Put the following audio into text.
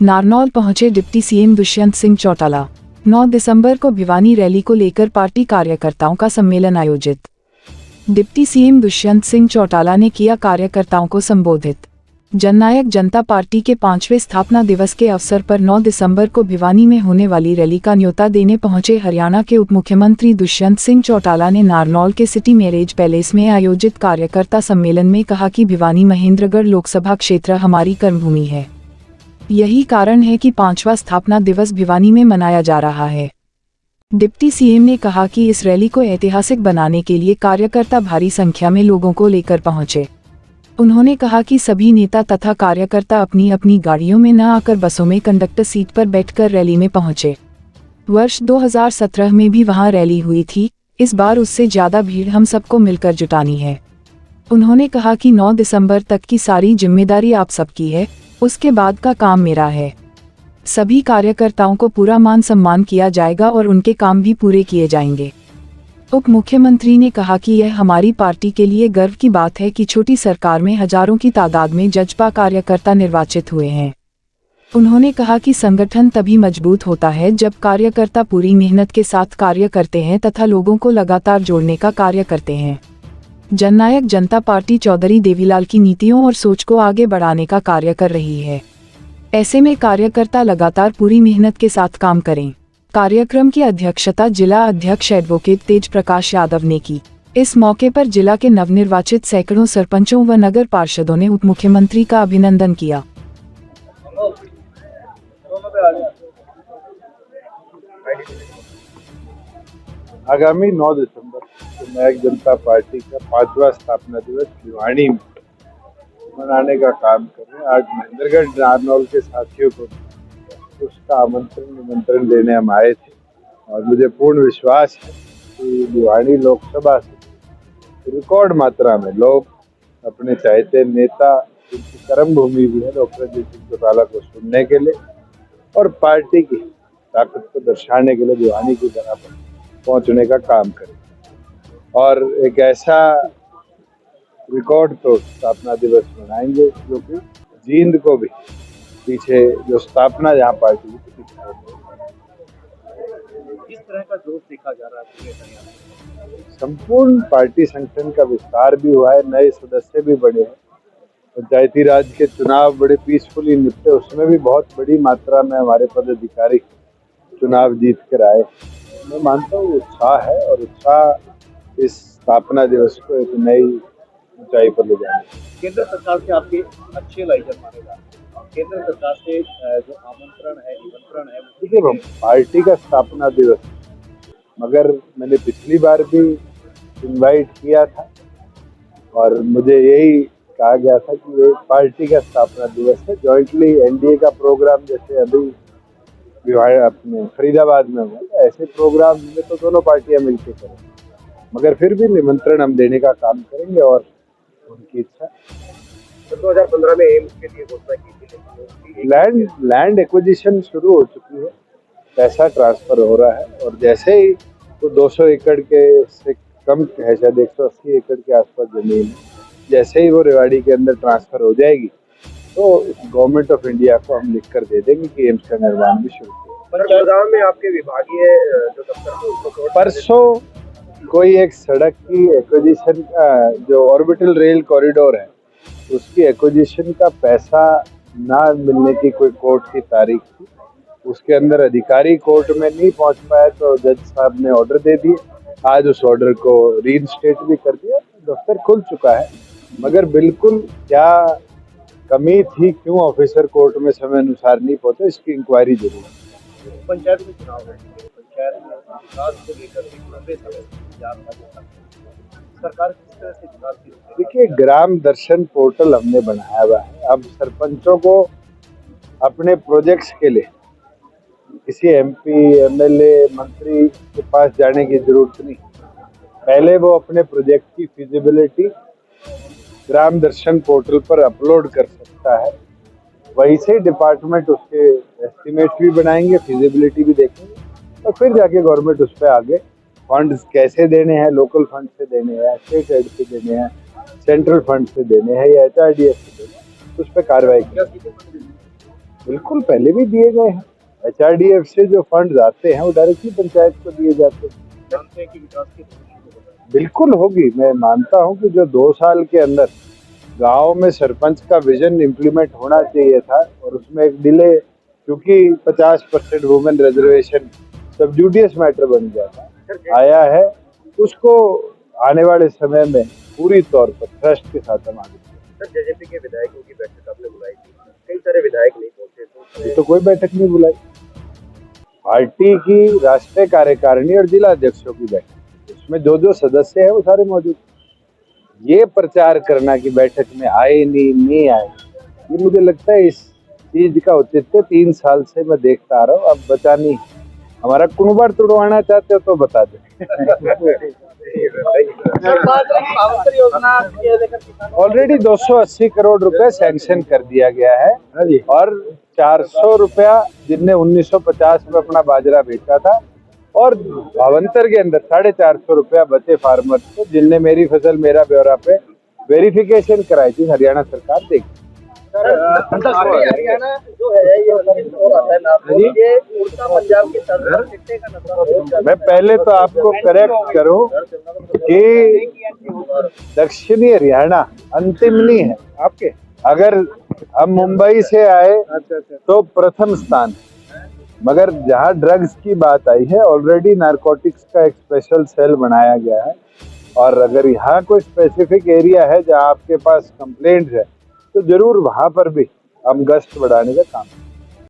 नारनौल पहुंचे deputy CM Dushyant Singh Chautala. 9 दिसंबर को Bhiwani rally को लेकर पार्टी कार्यकर्ताओं का सम्मेलन आयोजित। डिप्टी सीएम दुष्यंत सिंह चौटाला ने किया कार्यकर्ताओं को संबोधित। जननायक जनता पार्टी के 5वें स्थापना दिवस के अवसर पर 9 दिसंबर को भिवानी में होने वाली रैली का न्योता देने पहुंचे हरियाणा के उप मुख्यमंत्री दुष्यंत सिंह चौटाला ने नारनौल के सिटी मैरिज पैलेस में आयोजित कार्यकर्ता सम्मेलन में कहा कि भिवानी महेंद्रगढ़ लोकसभा क्षेत्र हमारी कर्मभूमि है। यही कारण है कि 5वां स्थापना दिवस भिवानी में मनाया जा रहा है। डिप्टी सीएम ने कहा कि इस रैली को ऐतिहासिक बनाने के लिए कार्यकर्ता भारी संख्या में लोगों को लेकर पहुंचे। उन्होंने कहा कि सभी नेता तथा कार्यकर्ता अपनी अपनी गाड़ियों में न आकर बसों में कंडक्टर सीट पर बैठकर रैली में पहुंचे। वर्ष 2017 में भी वहां रैली हुई थी, इस बार उससे ज्यादा भीड़ हम सबको मिलकर जुटानी है। उन्होंने कहा कि 9 दिसंबर तक की सारी जिम्मेदारी आप सबकी है, उसके बाद का काम मेरा है। सभी कार्यकर्ताओं को पूरा मान सम्मान किया जाएगा और उनके काम भी पूरे किए जाएंगे। उप मुख्यमंत्री ने कहा कि यह हमारी पार्टी के लिए गर्व की बात है कि छोटी सरकार में हजारों की तादाद में जजपा कार्यकर्ता निर्वाचित हुए हैं। उन्होंने कहा कि संगठन तभी मजबूत होता है जब कार्यकर्ता पूरी मेहनत के साथ कार्य करते हैं तथा लोगों को लगातार जोड़ने का कार्य करते हैं। जननायक जनता पार्टी चौधरी देवीलाल की नीतियों और सोच को आगे बढ़ाने का कार्य कर रही है। ऐसे में कार्यकर्ता लगातार पूरी मेहनत के साथ काम करें। कार्यक्रम की अध्यक्षता जिला अध्यक्ष एडवोकेट तेज प्रकाश यादव ने की। इस मौके पर जिला के नवनिर्वाचित सैकड़ों सरपंचों व नगर पार्षदों ने उप मुख्यमंत्री का अभिनंदन किया। आगामी 9 दिसंबर जननायक जनता पार्टी का 5वां स्थापना दिवस भिवानी में मनाने का काम कर रहे हैं। आज महेंद्रगढ़ नारनौल के साथियों को उसका निमंत्रण देने हम आए थे और मुझे पूर्ण विश्वास है कि भिवानी लोकसभा से रिकॉर्ड मात्रा में लोग अपने चाहते नेता, जिनकी कर्म भूमि भी है डॉक्टर सिंह चौटाला को सुनने के लिए और पार्टी की ताकत को दर्शाने के लिए भिवानी की जगह पर पहुंचने का काम करें और एक ऐसा रिकॉर्ड तो स्थापना दिवस मनाएंगे जो कि जींद को भी पीछे जो स्थापना जहाँ पार्टी की किस तरह का जोश देखा जा रहा है? संपूर्ण पार्टी संगठन का विस्तार भी हुआ है, नए सदस्य भी बढ़े हैं। पंचायती राज के चुनाव बड़े पीसफुली निपटे, उसमें भी बहुत बड़ी मात्रा में हमारे पदाधिकारी चुनाव जीत कर आए। मैं मानता हूँ उत्साह है और उत्साह इस स्थापना दिवस को एक नई ऊंचाई पर ले जाएगा। केंद्र सरकार से आपके अच्छे लाइजन मानेगा। केंद्र सरकार से जो आमंत्रण है, निमंत्रण है, देखिए पार्टी का स्थापना दिवस, मगर मैंने पिछली बार भी इनवाइट किया था और मुझे यही कहा गया था कि ये पार्टी का स्थापना दिवस है। जॉइंटली एनडीए का प्रोग्राम जैसे अभी अपने फरीदाबाद में हुआ, ऐसे प्रोग्राम में तो दोनों पार्टियां मिलकर करें, मगर फिर भी निमंत्रण हम देने का काम करेंगे और उनकी इच्छा। 2015 में एम्स के लिए घोषणा की थी, लैंड एक्विजिशन शुरू हो चुकी है, पैसा ट्रांसफर हो रहा है और जैसे ही वो 200 एकड़ के से कम है, शायद 180 एकड़ के आसपास जमीन है, जैसे ही वो रेवाड़ी के अंदर ट्रांसफर हो जाएगी तो गवर्नमेंट ऑफ इंडिया को हम लिख कर दे देंगे कि एम्स का निर्माण भी शुरू हो। में आपके विभागीय जो दफ्तर परसों कोई एक सड़क की एक्विजिशन का जो ऑर्बिटल रेल कॉरिडोर है उसकी एक्विजिशन का पैसा ना मिलने की कोई कोर्ट की तारीख थी, उसके अंदर अधिकारी कोर्ट में नहीं पहुंच पाए तो जज साहब ने ऑर्डर दे दिए। आज उस ऑर्डर को रीइंस्टेट भी कर दिया, दफ्तर खुल चुका है, मगर बिल्कुल क्या कमी थी, क्यों ऑफिसर कोर्ट में समय अनुसार नहीं पहुंचे, इसकी इंक्वायरी जरूर है। पंचायत में चुनाव है, पंचायत में विकास को लेकर एक लंबे समय सरकार किस तरह से विकास की? देखिए ग्राम दर्शन पोर्टल हमने बनाया हुआ है। अब सरपंचों को अपने प्रोजेक्ट्स के लिए किसी एमपी, एमएलए, मंत्री के पास जाने की जरूरत नहीं। पहले वो अपने प्रोजेक्ट की फिजिबिलिटी ग्राम दर्शन पोर्टल पर अपलोड कर सकता है, वहीं से डिपार्टमेंट उसके एस्टिमेट भी बनाएंगे, फिजिबिलिटी भी देखेंगे और फिर जाके गवर्नमेंट उस पर आगे फंड्स कैसे देने हैं, लोकल फंड से देने हैं, स्टेट एड से देने हैं, सेंट्रल फंड से देने हैं या HRDF से देने हैं, उस पर कार्रवाई की। बिल्कुल पहले भी दिए गए हैं। HRDF से जो फंड आते हैं वो डायरेक्टली पंचायत को दिए जाते हैं। जानते हैं कि विकास की धुरी शुरू हो गई। बिल्कुल होगी। मैं मानता हूं कि जो 2 साल के अंदर गांव में सरपंच का विजन इम्प्लीमेंट होना चाहिए था और उसमें एक डिले, क्योंकि 50% वुमेन रिजर्वेशन सब जुडियस मैटर बन गया था, आया है। उसको आने वाले समय में पूरी तौर पर ट्रस्ट के साथ हम आगे सर, जेजेपी के विधायकों की बैठक आपने बुलाई थी, कई सारे विधायक नहीं पहुंचे, बढ़ेंगे। तो कोई बैठक नहीं बुलाई। पार्टी की राष्ट्रीय कार्यकारिणी और जिला अध्यक्षों की बैठक, उसमें जो सदस्य है वो सारे मौजूद। ये प्रचार करना कि बैठक में आए नहीं आए, ये मुझे लगता है इस चीज का औचित्य 3 साल से मैं देखता आ रहा हूँ। अब बचा नहीं, हमारा कुनबार तुड़वाना चाहते हो तो बता दे। ऑलरेडी 280 करोड़ रुपए सैंक्शन कर दिया गया है और 400 रुपया जिनने 1950 में अपना बाजरा बेचा था, और भावंतर के अंदर 450 रुपया बचे फार्मर्स को जिनने मेरी फसल मेरा ब्यौरा पे वेरिफिकेशन कराई थी। हरियाणा सरकार देगी। हरियाणा जो है ये और आता है नाम, ये उड़ता पंजाब की तरह चिट्टे का नशा बहुत ज्यादा। मैं पहले तो आपको करेक्ट करूं कि दक्षिणी हरियाणा अंतिम नहीं है आपके। अगर हम मुंबई से आए तो प्रथम स्थान है, मगर जहां ड्रग्स की बात आई है ऑलरेडी नारकोटिक्स का एक स्पेशल सेल बनाया गया है। और अगर यहाँ कोई स्पेसिफिक एरिया है जहां आपके पास कंप्लेंट है तो जरूर वहां पर भी हम गश्त बढ़ाने का काम करें।